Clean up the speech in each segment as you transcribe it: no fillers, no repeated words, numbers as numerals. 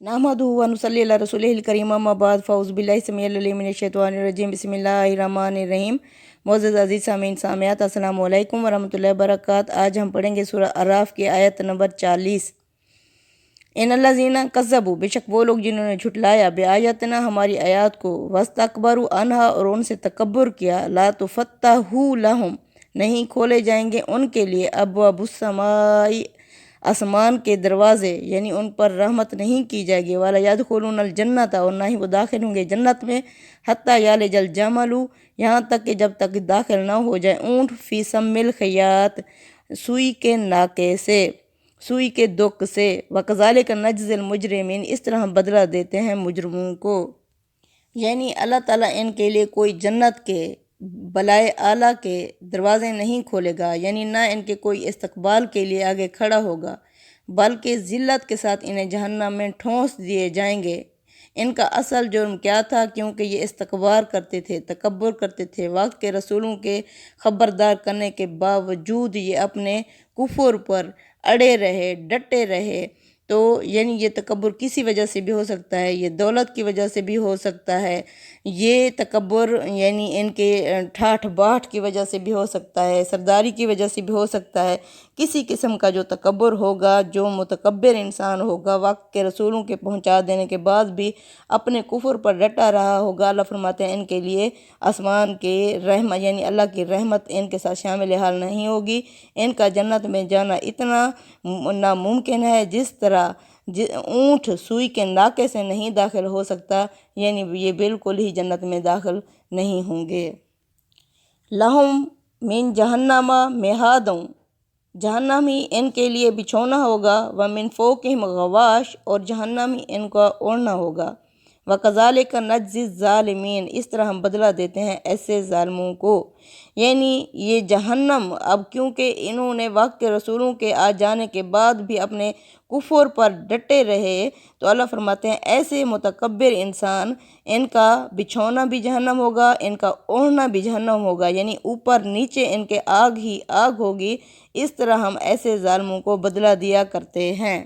नहमदुहु व नुसल्ली अला रसूलिहिल करीम अम्मा बाद फ़ऊज़ु बिल्लाहि समीउल अलीम मिनश शैतानिर रजीम बिस्मिल्लाहिर रहमानिर रहीम। मोअज़्ज़ज़ अज़ीज़ सामीन सामियात अस्सलामु अलैकुम वरहमतुल्लाहि वबरकातुहू। आज हम पढ़ेंगे सूरह अराफ की आयत नंबर 40। इन्नल्लज़ीना कज़्ज़बू, बेशक वो लोग जिन्होंने झुटलाया, बेआयतना हमारी आयत को, वस्तकबरू अन्हा और उनसे तकब्बुर किया, ला तुफ़त्तहू लहुम, नहीं खोले जाएंगे उनके लिए, अब्वाबुस समाई, आसमान के दरवाज़े, यानी उन पर रहमत नहीं की जाएगी, वाला यदखुलूनल जन्नत, और ना ही वो दाखिल होंगे जन्नत में, हत्ता यालिजल जमलू, यहाँ तक कि जब तक दाखिल ना हो जाए ऊँट, फी सम्मिल खियात, सुई के नाके से, सुई के दुख से, वकज़ालिका नज्ज़िल मुजरिमीन, इस तरह हम बदला देते हैं मुजरमों को। यानी अल्लाह ताला इनके लिए कोई जन्नत के बलाए आला के दरवाज़े नहीं खोलेगा, यानी ना इनके कोई इस्तकबाल के लिए आगे खड़ा होगा, बल्कि ज़िल्लत के साथ इन्हें जहन्नम में ठोंस दिए जाएंगे। इनका असल जुर्म क्या था? क्योंकि ये इस्तकबार करते थे, तकब्बुर करते थे, वक्त के रसूलों के ख़बरदार करने के बावजूद ये अपने कुफर पर अड़े रहे, डटे रहे। तो यानी ये तकब्बुर किसी वजह से भी हो सकता है, ये दौलत की वजह से भी हो सकता है, ये तकब्बुर यानी इनके ठाठ बाट की वजह से भी हो सकता है, सरदारी की वजह से भी हो सकता है। किसी किस्म का जो तकब्बुर होगा, जो मुतकब्बिर इंसान होगा, वक्त के रसूलों के पहुंचा देने के बाद भी अपने कुफर पर डटा रहा होगा, अल्लाह फरमाते हैं इनके लिए आसमान के रहमत यानी अल्लाह की रहमत इनके साथ शामिल हाल नहीं होगी। इनका जन्नत में जाना इतना नामुमकिन है जिस तरह ऊँट सुई के नाके से नहीं दाखिल हो सकता, यानी ये बिल्कुल ही जन्नत में दाखिल नहीं होंगे। लहुम मिन जहन्नमा मिहादुन, जहन्नम ही इनके लिए बिछौना होगा, व मिन फौकिहिम गवाश, और जहन्नम ही इनका ओढ़ना होगा। व कज़ालिका नज्ज़ि ज़ालिमीन, इस तरह हम बदला देते हैं ऐसे ज़ालिमों को। यानी ये जहन्नम अब क्योंकि इन्होंने वक्त के रसूलों के आ जाने के बाद भी अपने कुफर पर डटे रहे, तो अल्लाह फरमाते हैं ऐसे मुतकब्बिर इंसान, इनका बिछौना भी जहन्नम होगा, इनका ओढ़ना भी जहन्नम होगा, यानी ऊपर नीचे इनके आग ही आग होगी। इस तरह हम ऐसे ज़ालिमों को बदला दिया करते हैं।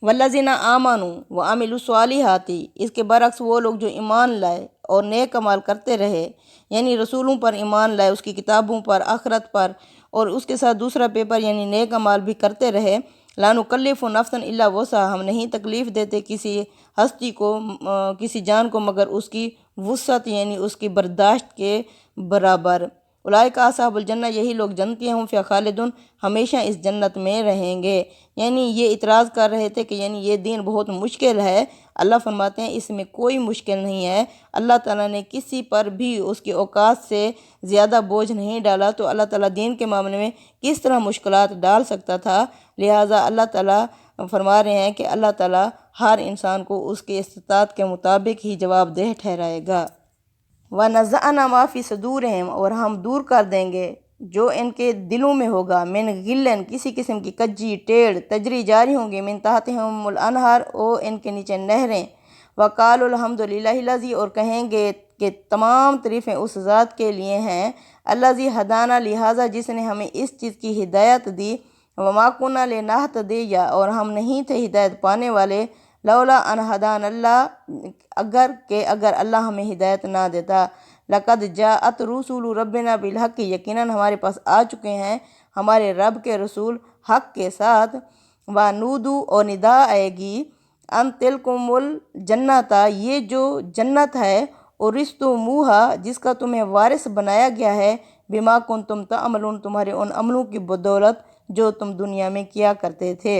वल्लज़ीना आमानू व आमिलु स्वालिहाती, इसके बरक्स वो लोग जो ईमान लाए और नेक अमाल करते रहे, यानी रसूलों पर ईमान लाए, उसकी किताबों पर, आखरत पर, और उसके साथ दूसरा पेपर यानी नेक अमाल भी करते रहे। ला नुकल्लिफु नफ्सन इल्ला वुसअहा, हम नहीं तकलीफ़ देते किसी हस्ती को, किसी जान को, मगर उसकी वुसअत यानी उसकी बर्दाश्त के बराबर। उलाइका अस्हाबुल जन्ना, यही लोग जन्नती हम फ़िहा खालिदुन, हमेशा इस जन्नत में रहेंगे। यानी ये इतराज़ कर रहे थे कि यानी ये दीन बहुत मुश्किल है। अल्लाह फरमाते हैं इसमें कोई मुश्किल नहीं है। अल्लाह ताला ने किसी पर भी उसकी औकात से ज़्यादा बोझ नहीं डाला, तो अल्लाह ताला दीन के मामले में किस तरह मुश्किलात डाल सकता था। लिहाजा अल्लाह ताला फरमा रहे हैं कि अल्लाह ताला हर इंसान को उसके इस्तिताअत के मुताबिक ही जवाबदेह ठहराएगा। व नज़अना मा फ़ी सदूरिहिम, और हम दूर कर देंगे जो इनके दिलों में होगा, मिन गिल्लन, किसी किस्म की कज्जी टेढ़, तजरी जारी होंगी, मिन तहतिहिमुल अनहार, ओ इनके नीचे नहरें। वक़ालुल हम्दुलिल्लाहिल्लज़ी, और कहेंगे कि तमाम तारीफ़ें उस ज़ात के लिए हैं, अल्लज़ी हदाना, लिहाजा जिसने हमें इस चीज़ की हिदायत दी, वमा कुन्ना लिनहतदिया, और हम नहीं थे हिदायत पाने वाले, लौला अन हदान अल्लाह, अगर अल्लाह हमें हिदायत ना देता। लक़द जाअत रुसूलु रब्बिना बिल हक़, यकीनन हमारे पास आ चुके हैं हमारे रब के रसूल हक़ के साथ। व नूदू, और निदा आएगी, अन तिलकुमुल जन्नता, ये जो जन्नत है, और रिस्तुमूहा, जिसका तुम्हें वारिस बनाया गया है, बिमा कुंतुम तअमलून, तुम्हारे उन अमलों की बदौलत जो तुम दुनिया में किया करते थे।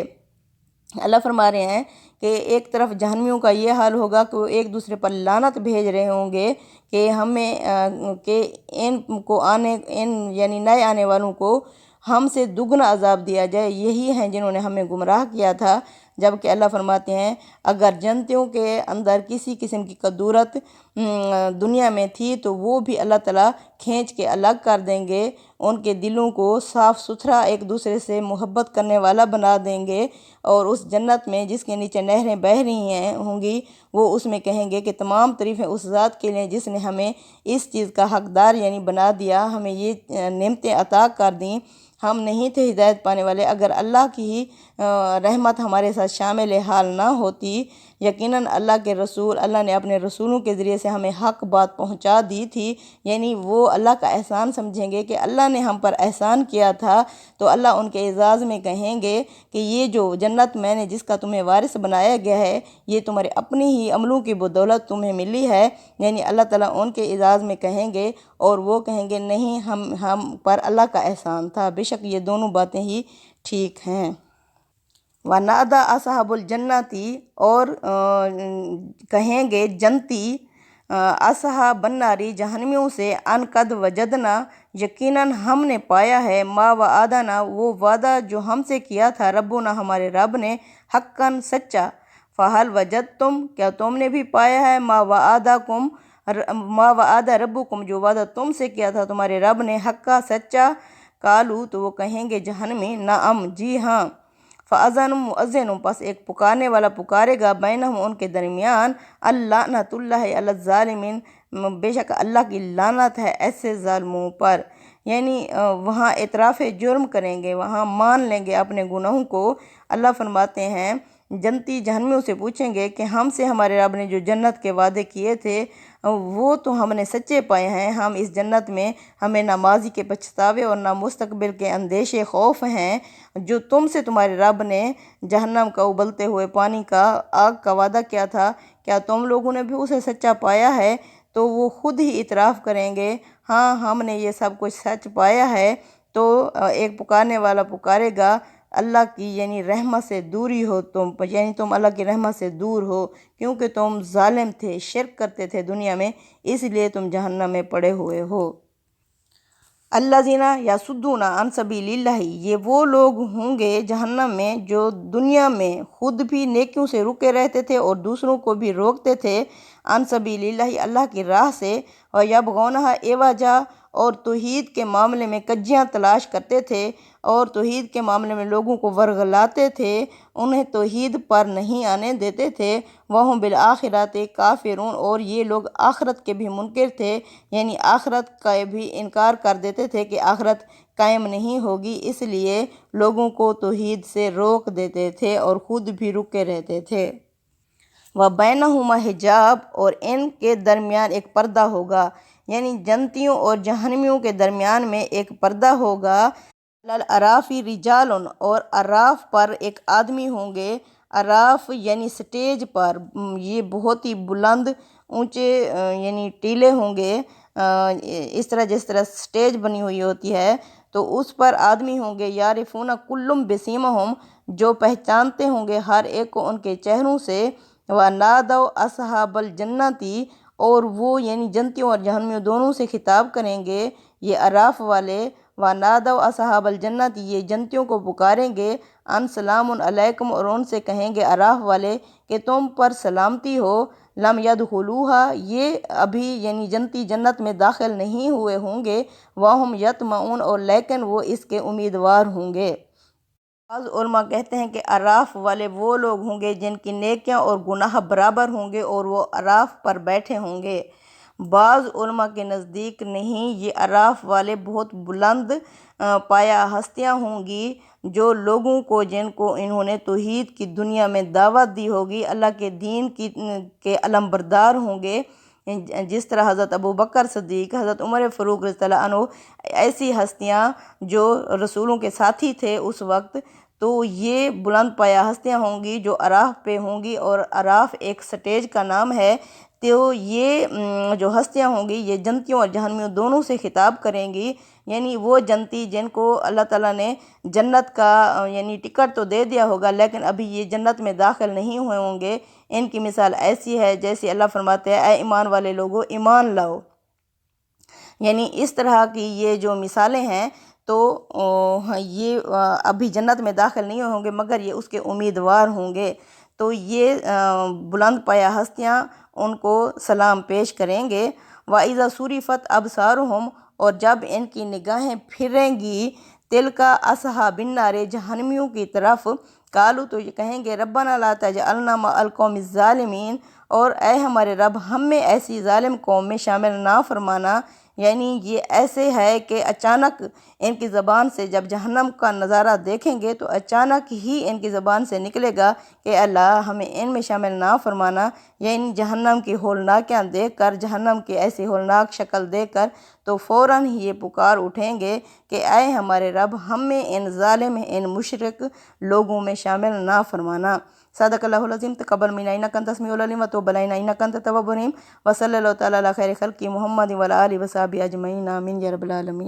अल्लाह फरमा रहे हैं कि एक तरफ जहन्नमियों का ये हाल होगा कि वो एक दूसरे पर लानत भेज रहे होंगे कि हमें कि इन यानी नए आने वालों को हमसे दुगना अजाब दिया जाए, यही हैं जिन्होंने हमें गुमराह किया था। जबकि अल्लाह फरमाते हैं अगर जनतियों के अंदर किसी किस्म की कदूरत दुनिया में थी तो वो भी अल्लाह ताला खींच के अलग कर देंगे, उनके दिलों को साफ़ सुथरा एक दूसरे से मोहब्बत करने वाला बना देंगे। और उस जन्नत में जिसके नीचे नहरें बह रही हैं होंगी, वो उसमें कहेंगे कि तमाम तारीफ़ें उस ज़ात के लिए जिसने हमें इस चीज़ का हकदार यानी बना दिया, हमें ये नेमतें अता कर दी, हम नहीं थे हिदायत पाने वाले। अगर अल्लाह की ही रहमत हमारे साथ शामिल हाल ना होती یقیناً اللہ کے رسول، اللہ نے اپنے رسولوں کے ذریعے سے ہمیں حق بات پہنچا دی تھی، یعنی وہ اللہ کا احسان سمجھیں گے کہ اللہ نے ہم پر احسان کیا تھا، تو اللہ ان کے اعزاز میں کہیں گے کہ یہ جو جنت میں نے جس کا تمہیں وارث بنایا گیا ہے، یہ تمہارے اپنی ہی عملوں کی بدولت تمہیں ملی ہے، یعنی اللہ تعالیٰ ان کے اعزاز میں کہیں گے، اور وہ کہیں گے نہیں، ہم پر اللہ کا احسان تھا۔ بے شک یہ دونوں باتیں ہی ٹھیک ہیں۔ وَنَادَى أَصْحَابُ الْجَنَّةِ، اور کہیں گے جنتی اصحاب النار جہنمیوں سے، ان قد وجدنا، یقیناً ہم نے پایا ہے، ما وعدنا، وہ وعدہ جو ہم سے کیا تھا، ربنا، ہمارے رب نے، حقاً، سچا، فہل وجدتم، کیا تم نے بھی پایا ہے، ما وعد ربکم، جو وعدہ تم سے کیا تھا تمہارے رب نے، حقا، سچا، قالو، تو وہ کہیں گے جہنمی، نعم، جی ہاں، فَأَذَنُ مُؤَذِّنٌ، پس ایک پکارنے والا پکارے گا، بینہم، ان کے درمیان، اللعنۃ اللہ علی الظالمین، بے شک اللہ کی لعنت ہے ایسے ظالموں پر، یعنی وہاں اعتراف جرم کریں گے، وہاں مان لیں گے اپنے گناہوں کو۔ اللہ فرماتے ہیں جنتی جہنمیوں سے پوچھیں گے کہ ہم سے ہمارے رب نے جو جنت کے وعدے کیے تھے وہ تو ہم نے سچے پائے ہیں، ہم اس جنت میں، ہمیں نہ ماضی کے پچھتاوے اور نہ مستقبل کے اندیشے خوف ہیں، جو تم سے تمہارے رب نے جہنم کا ابلتے ہوئے پانی کا، آگ کا وعدہ کیا تھا، کیا تم لوگوں نے بھی اسے سچا پایا ہے؟ تو وہ خود ہی اعتراف کریں گے، ہاں ہم نے یہ سب کچھ سچ پایا ہے۔ تو ایک پکارنے والا پکارے گا، اللہ کی یعنی رحمت سے دوری ہو تم، یعنی تم اللہ کی رحمت سے دور ہو، کیونکہ تم ظالم تھے، شرک کرتے تھے دنیا میں، اس لیے تم جہنم میں پڑے ہوئے ہو۔ الذین یصدون عن سبیل اللہ، یہ وہ لوگ ہوں گے جہنم میں جو دنیا میں خود بھی نیکیوں سے رکے رہتے تھے اور دوسروں کو بھی روکتے تھے، عن سبیل اللہ، اللہ کی راہ سے، ویبغونہا عوجا، اور توحید کے معاملے میں کجیاں تلاش کرتے تھے، اور توحید کے معاملے میں لوگوں کو ورغلاتے تھے، انہیں توحید پر نہیں آنے دیتے تھے، وہم بالآخرۃ کافرون، اور یہ لوگ آخرت کے بھی منکر تھے، یعنی آخرت کا بھی انکار کر دیتے تھے کہ آخرت قائم نہیں ہوگی، اس لیے لوگوں کو توحید سے روک دیتے تھے اور خود بھی رکے رہتے تھے۔ وَبَيْنَهُمَا حجاب، اور ان کے درمیان ایک پردہ ہوگا، یعنی جنتیوں اور جہنمیوں کے درمیان میں ایک پردہ ہوگا، الاعراف رجال، اور اعراف پر ایک آدمی ہوں گے، اعراف یعنی سٹیج پر، یہ بہت ہی بلند اونچے یعنی ٹیلے ہوں گے، اس طرح جس طرح سٹیج بنی ہوئی ہوتی ہے، تو اس پر آدمی ہوں گے، یعرفون کلم بسیمہم، جو پہچانتے ہوں گے ہر ایک کو ان کے چہروں سے، وَنَادَوْا أَصْحَابَ الْجَنَّةِ، اور وہ یعنی جنتیوں اور جہنمیوں دونوں سے خطاب کریں گے یہ اعراف والے، وَنَادَوْا أَصْحَابَ الْجَنَّةِ، یہ جنتیوں کو پکاریں گے، ان سلام علیکم، اور ان سے کہیں گے اعراف والے کہ تم پر سلامتی ہو، لم يدخلوها، یہ ابھی یعنی جنتی جنت میں داخل نہیں ہوئے ہوں گے، وہم یطمعون، اور لیکن وہ اس کے امیدوار ہوں گے۔ بعض علماء کہتے ہیں کہ اعراف والے وہ لوگ ہوں گے جن کی نیکیاں اور گناہ برابر ہوں گے اور وہ اعراف پر بیٹھے ہوں گے۔ بعض علماء کے نزدیک نہیں، یہ اعراف والے بہت بلند پایہ ہستیاں ہوں گی، جو لوگوں کو، جن کو انہوں نے توحید کی دنیا میں دعوت دی ہوگی، اللہ کے دین کے علمبردار ہوں گے، جس طرح حضرت ابوبکر صدیق، حضرت عمر فاروق رضی اللہ عنہ، ایسی ہستیاں جو رسولوں کے ساتھی تھے اس وقت، تو یہ بلند پایہ ہستیاں ہوں گی جو اعراف پہ ہوں گی، اور اعراف ایک سٹیج کا نام ہے۔ تو یہ جو ہستیاں ہوں گی یہ جنتیوں اور جہنمیوں دونوں سے خطاب کریں گی، یعنی وہ جنتی جن کو اللہ تعالیٰ نے جنت کا یعنی ٹکٹ تو دے دیا ہوگا لیکن ابھی یہ جنت میں داخل نہیں ہوئے ہوں گے، ان کی مثال ایسی ہے جیسے اللہ فرماتے ہیں اے ایمان والے لوگو ایمان لاؤ، یعنی اس طرح کی یہ جو مثالیں ہیں، تو یہ ابھی جنت میں داخل نہیں ہوں گے مگر یہ اس کے امیدوار ہوں گے، تو یہ بلند پایہ ہستیاں ان کو سلام پیش کریں گے۔ وَإِذَا صُرِفَتْ أَبْصَارُهُمْ، اور جب ان کی نگاہیں پھریں گی، تِلْكَ أَصْحَابِ النَّارِ، جہنمیوں کی طرف، قالوا، تو یہ کہیں گے ربنا لا تجعلنا مع القوم الظالمین، اور اے ہمارے رب ہم میں ایسی ظالم قوم میں شامل نہ فرمانا، یعنی یہ ایسے ہے کہ اچانک ان کی زبان سے جب جہنم کا نظارہ دیکھیں گے تو اچانک ہی ان کی زبان سے نکلے گا کہ اللہ ہمیں ان میں شامل نہ فرمانا، یا ان جہنم کی ہولناکیاں دیکھ کر، جہنم کی ایسی ہولناک شکل دیکھ کر تو فوراً ہی یہ پکار اٹھیں گے کہ اے ہمارے رب، ہمیں ان ظالم، ان مشرک لوگوں میں شامل نہ فرمانا۔ صدق اللہ العظیم۔ تقبل منا انک انت السمیع العلیم وتب علینا انک انت التواب الرحیم، وصلی اللہ تعالی علی خیر خلقہ محمد وعلی آلہ وصحبہ اجمعین، آمین یا رب العالمین۔